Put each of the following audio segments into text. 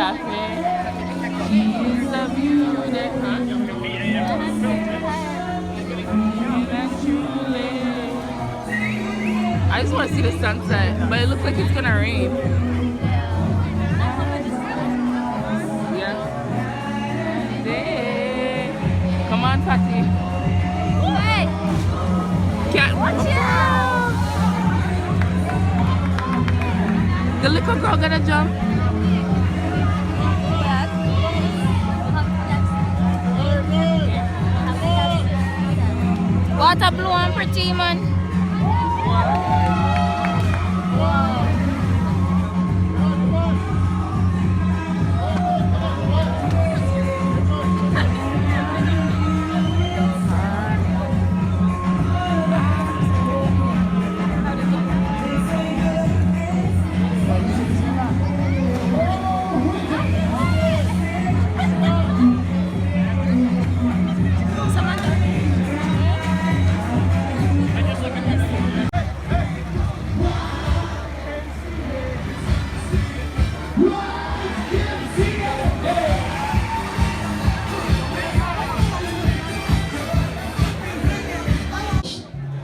Café. She's a beauty. I just want to see the sunset, but it looks like it's gonna rain. Yeah. Hey. Come on, Patty. Hey! Can't watch out! The little girl gonna jump. Water blue and pretty, man.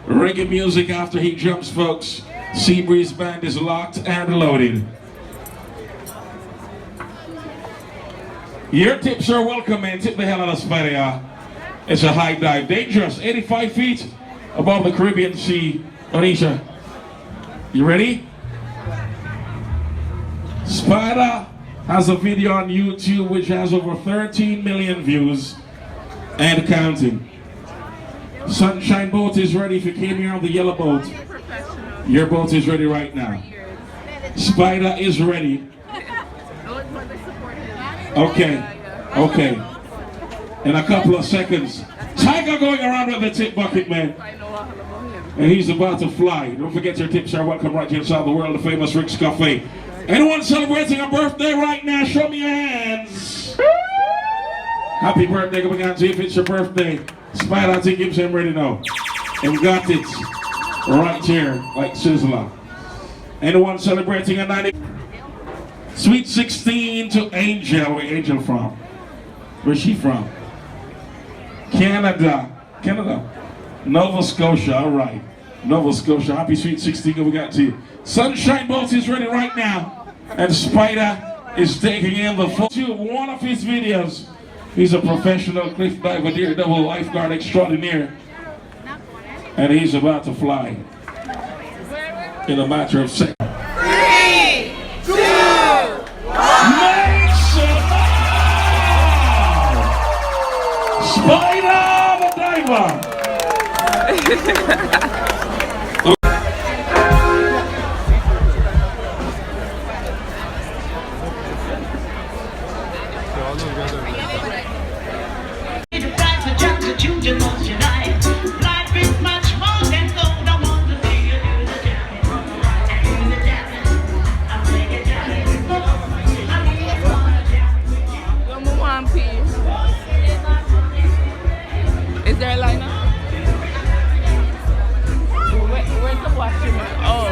Reggae music after he jumps, folks. Seabreeze Band is locked and loaded. Your tips are welcome, man. Tip the hell out of Spider, y'all. It's a high dive. Dangerous. 85 feet above the Caribbean Sea. Onisha, you ready? Spider has a video on YouTube which has over 13 million views and counting. Sunshine boat is ready. If you came here on the yellow boat, your boat is ready right now. Spider is ready. Okay, okay. In a couple of seconds, Tiger going around with the tip bucket, man. And he's about to fly. Don't forget your tips are welcome right here inside the world, the famous Ricks Café. Anyone celebrating a birthday right now, show me your hands. Happy birthday, come on, see if it's your birthday. Spider, I think him ready now. And got it right here, like Sizzler. Anyone celebrating a 90? Sweet 16 to Angel. Where Angel from? Where's she from? Canada. Canada. Nova Scotia, all right. Nova Scotia. Happy Sweet 16 we got to you. Sunshine Boat is ready right now. And Spider is taking in the full to one of his videos. He's a professional cliff diver, daredevil lifeguard extraordinaire. And he's about to fly in a matter of seconds. 3, 2, 1. Spider the diver. Is there a lineup? Where's the washroom? Oh.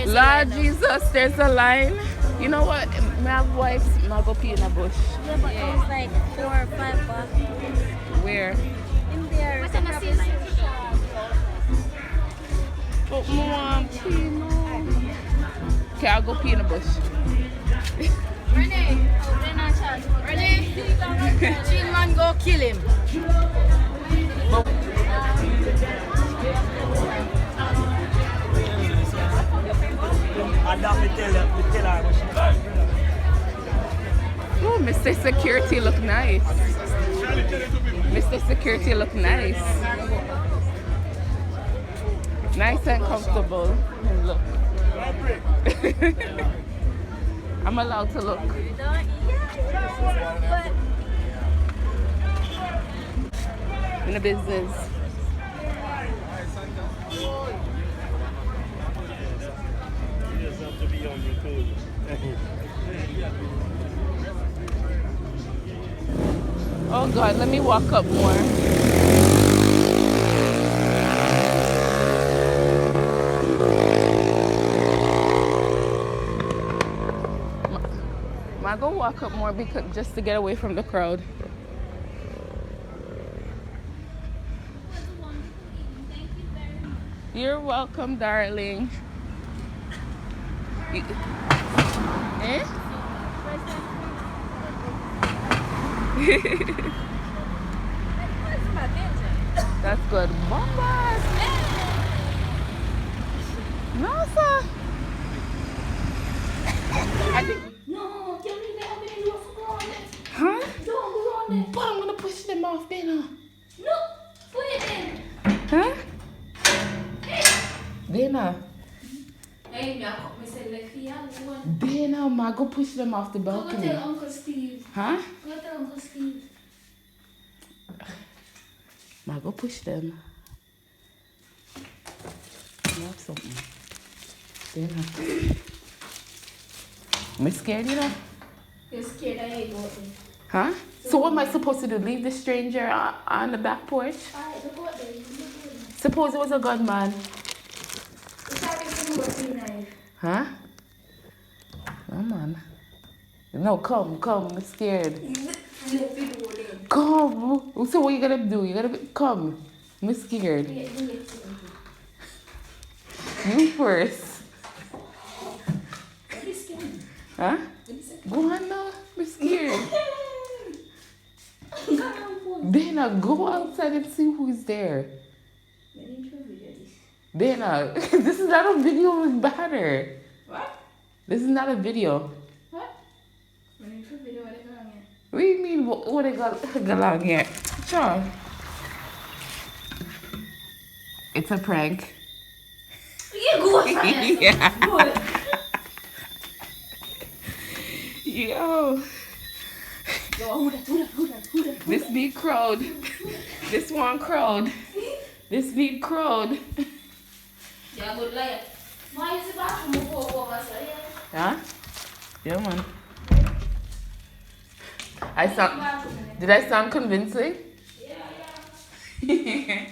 Lord Jesus, there's a line. You know what? My wife's not go pee in a bush. Yeah, but it was like 4 or 5 bucks. Where? In there. What's in the season? But mom, pee, no. Okay, I'll go pee in a bush. Renee. Oh, Renee, Charles. Renee. Chin man, go kill him. Oh, Mr. Security look nice. Mr. Security look nice. Nice and comfortable. And look. I'm allowed to look. In the business. you on YouTube. Oh God, let me walk up more. I go walk up more because just to get away from the crowd. You're welcome, darling. Eh? That's good. Bombas. No, sir. I think. No, don't leave it open and look for on it. Huh? Don't go on it. But I'm gonna push them off, Dana. No, put it in. Huh? Dana. Hey, me, I cut myself like here. Dana, ma, go push them off the Go balcony. tell Uncle Steve. Huh? Go tell Uncle Steve. Ma, go push them. You have something. Dana. I'm scared, you know? You're scared I ain't going in. Huh? So what am I supposed to do? Leave the stranger on the back porch? Alright, don't go out there. You can go in. Suppose it was a gunman. It's probably some more knife. Huh? Oh man. No, come. I'm scared. Come. So what you gonna do? You gotta come. I'm scared. You first. Huh? Go on now. I'm scared. Dana, go outside and see who's there. Dana, this is not a video with banner. What? This is not a video. What? Video, what What do you mean, what I got along here? Sure. It's a prank. You go Yeah. Good. Yo. Yo, who that? This big crowd. This one crowd. This big crowd. Yeah, good liar. Why is the bathroom over, Huh? Yeah, man. Did I sound convincing? Yeah.